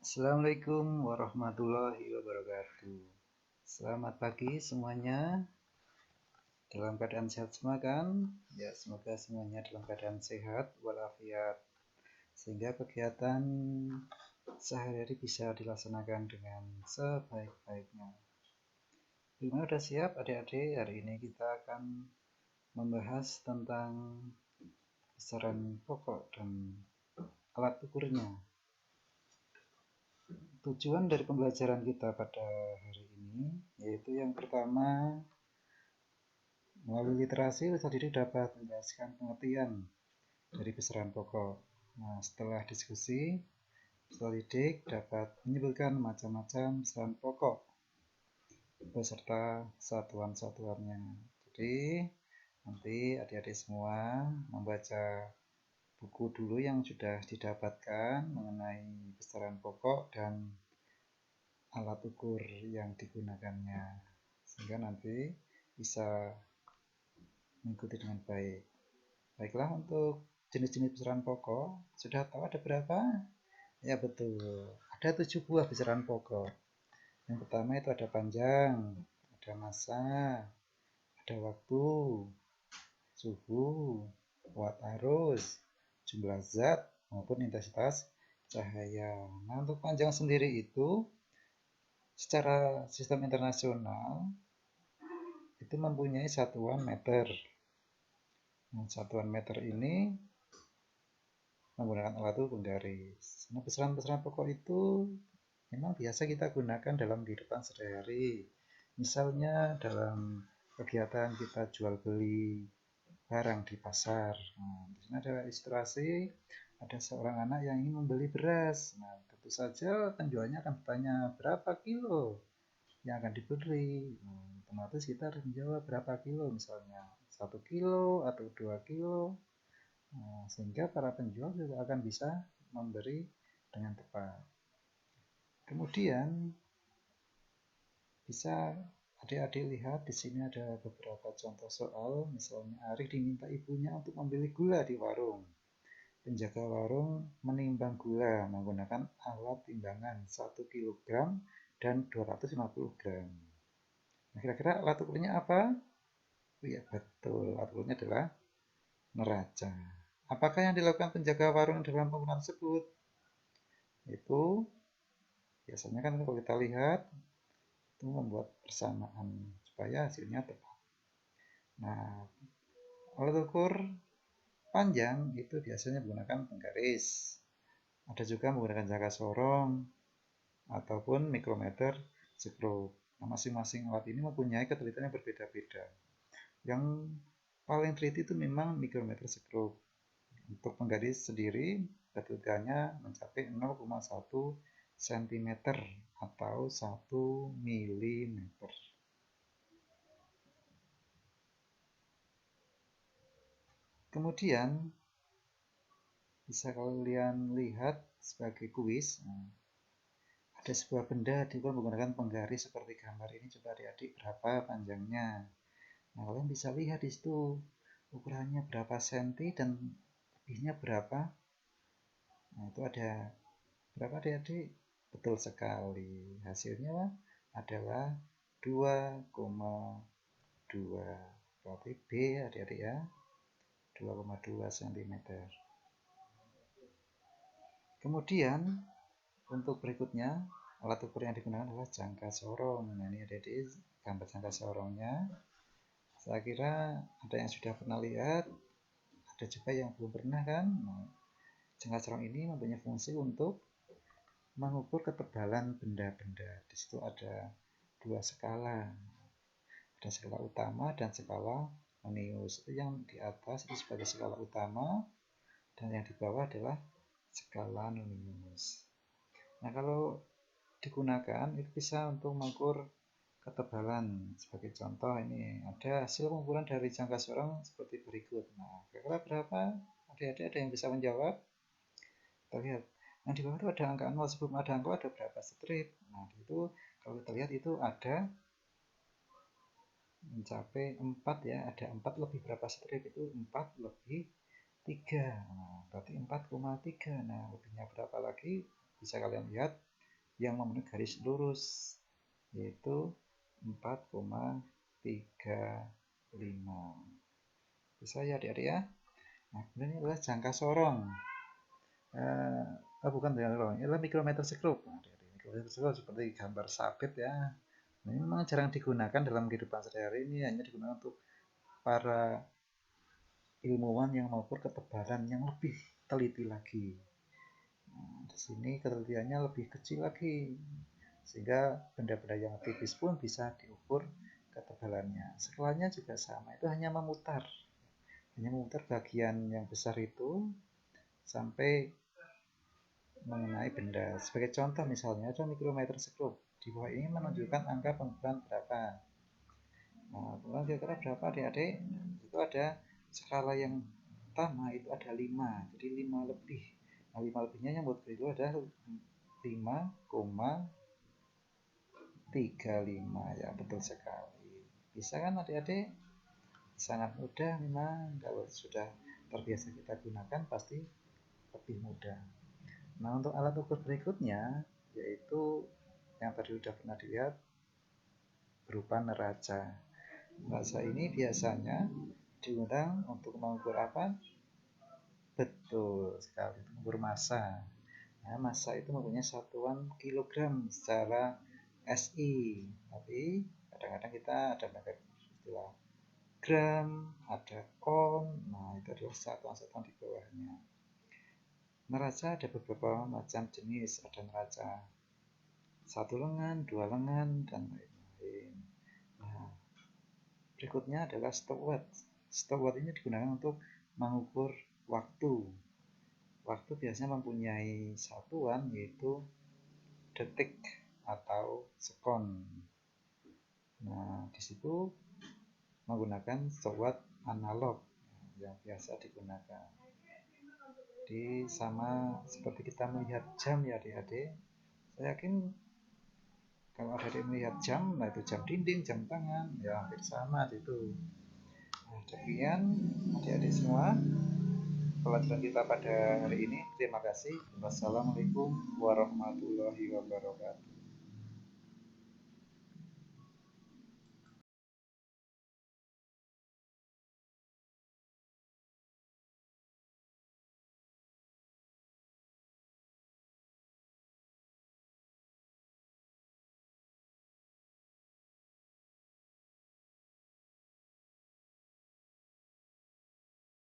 Assalamualaikum warahmatullahi wabarakatuh. Selamat pagi semuanya. Dalam keadaan sehat semua kan? Ya, semoga semuanya dalam keadaan sehat walafiat. Sehingga kegiatan sehari-hari bisa dilaksanakan dengan sebaik-baiknya. Gimana udah siap adik-adik? Hari ini kita akan membahas tentang besaran pokok dan alat ukurnya. Tujuan dari pembelajaran kita pada hari ini yaitu yang pertama, melalui literasi peserta didik dapat menjelaskan pengertian dari besaran pokok. Nah, setelah diskusi, peserta didik dapat menyebutkan macam-macam besaran pokok beserta satuan-satuannya. Jadi, nanti adik-adik semua membaca buku dulu yang sudah didapatkan mengenai besaran pokok dan alat ukur yang digunakannya, sehingga nanti bisa mengikuti dengan baik. Baiklah, untuk jenis-jenis besaran pokok sudah tahu ada berapa? Ya betul, ada 7 buah besaran pokok. Yang pertama itu ada panjang, ada massa, ada waktu, suhu, watt arus, jumlah zat maupun intensitas cahaya. Nah, untuk panjang sendiri itu secara sistem internasional itu mempunyai satuan meter. Nah, satuan meter ini menggunakan alat ukur penggaris. Nah, besaran-besaran pokok itu memang biasa kita gunakan dalam kehidupan sehari-hari. Misalnya dalam kegiatan kita jual beli barang di pasar. Nah, di sini ada ilustrasi, ada seorang anak yang ingin membeli beras. Nah, tentu saja penjualnya akan bertanya berapa kilo yang akan dibeli. Nah, otomatis kita harus menjawab berapa kilo, misalnya 1 kilo atau 2 kilo. Nah, sehingga para penjual juga akan bisa memberi dengan tepat. Kemudian bisa adik-adik lihat di sini ada beberapa contoh soal. Misalnya Arik diminta ibunya untuk membeli gula di warung. Penjaga warung menimbang gula menggunakan alat timbangan 1 kg dan 250 gram. Nah, kira-kira alat ukurnya apa? Oh ya, betul, alat ukurnya adalah neraca. Apakah yang dilakukan penjaga warung dalam penggunaan tersebut? Itu biasanya kan kalau kita lihat itu membuat persamaan supaya hasilnya tepat. Nah, alat ukur panjang itu biasanya menggunakan penggaris. Ada juga menggunakan jangka sorong ataupun mikrometer skrup. Nah, masing-masing alat ini mempunyai ketelitian yang berbeda-beda. Yang paling teliti itu memang mikrometer skrup. Untuk penggaris sendiri ketelitiannya mencapai 0,1 cm atau 1 mm. Kemudian bisa kalian lihat sebagai kuis. Nah, ada sebuah benda diukur menggunakan penggaris seperti gambar ini. Coba adik-adik berapa panjangnya. Nah, kalian bisa lihat di situ ukurannya berapa senti dan lebihnya berapa. Nah, itu ada berapa adik-adik? Betul sekali. Hasilnya adalah 2,2. Berarti B adik-adik ya. 2,2 cm. Kemudian untuk berikutnya alat ukur yang digunakan adalah jangka sorong. Nah, ini adik-adik gambar jangka sorongnya. Saya kira ada yang sudah pernah lihat, ada juga yang belum pernah kan. Nah, jangka sorong ini mempunyai fungsi untuk mengukur ketebalan benda-benda. Di situ ada 2 skala. Ada skala utama dan skala menius. Itu yang di atas itu sebagai skala utama dan yang di bawah adalah skala menius. Nah, kalau digunakan itu bisa untuk mengukur ketebalan. Sebagai contoh ini ada hasil pengukuran dari jangka sorong seperti berikut. Nah, kira-kira berapa? Adik-adik ada yang bisa menjawab? Kita lihat. Yang di bawah itu ada angka 0, sebelum ada angka ada berapa strip. Nah, itu kalau kita lihat itu ada mencapai 4 ya, ada 4 lebih berapa strip, itu 4 lebih 3. Nah, berarti 4,3. Nah, lebihnya berapa lagi? Bisa kalian lihat yang memenuhi garis lurus, yaitu 4,35. Bisa ya adik-adik ya. Nah, kemudian ini adalah jangka sorong. Bukan jangka sorong, ini adalah mikrometer sekrup. Nah, mikrometer sekrup seperti gambar sabit ya. Nah, ini memang jarang digunakan dalam kehidupan sehari-hari, ini hanya digunakan untuk para ilmuwan yang mengukur ketebalan yang lebih teliti lagi. Nah, di sini ketelitiannya lebih kecil lagi, sehingga benda-benda yang tipis pun bisa diukur ketebalannya. Skalanya juga sama, itu hanya memutar bagian yang besar itu sampai mengenai benda. Sebagai contoh misalnya ada mikrometer sekrup, di bawah ini menunjukkan angka pengukuran berapa. Nah, pengukuran kira-kira berapa adik-adik? Itu ada skala yang pertama itu ada 5, jadi 5 lebih. Nah, 5 lebihnya yang buat itu ada 5,35 ya, betul sekali. Bisa kan adik-adik? Sangat mudah memang, kalau sudah terbiasa kita gunakan pasti lebih mudah. Nah, untuk alat ukur berikutnya yaitu yang tadi sudah pernah dilihat berupa neraca. Neraca ini biasanya digunakan untuk mengukur apa? Betul sekali, mengukur massa. Nah, massa itu mempunyai satuan kilogram secara SI, tapi kadang-kadang kita ada pakai istilah gram, ada on. Nah, itu adalah satuan-satuan di bawahnya. Neraca ada beberapa macam jenis, ada neraca 1 lengan, 2 lengan, dan lain-lain. Nah, berikutnya adalah stopwatch. Stopwatch ini digunakan untuk mengukur waktu. Waktu biasanya mempunyai satuan yaitu detik atau sekon. Nah, di situ menggunakan stopwatch analog yang biasa digunakan. Jadi sama seperti kita melihat jam ya adik-adik. Saya yakin kalau adik-adik melihat jam, nah itu jam dinding, jam tangan, ya hampir sama itu. Nah, demikian adik-adik semua pelajaran kita pada hari ini. Terima kasih. Wassalamualaikum warahmatullahi wabarakatuh.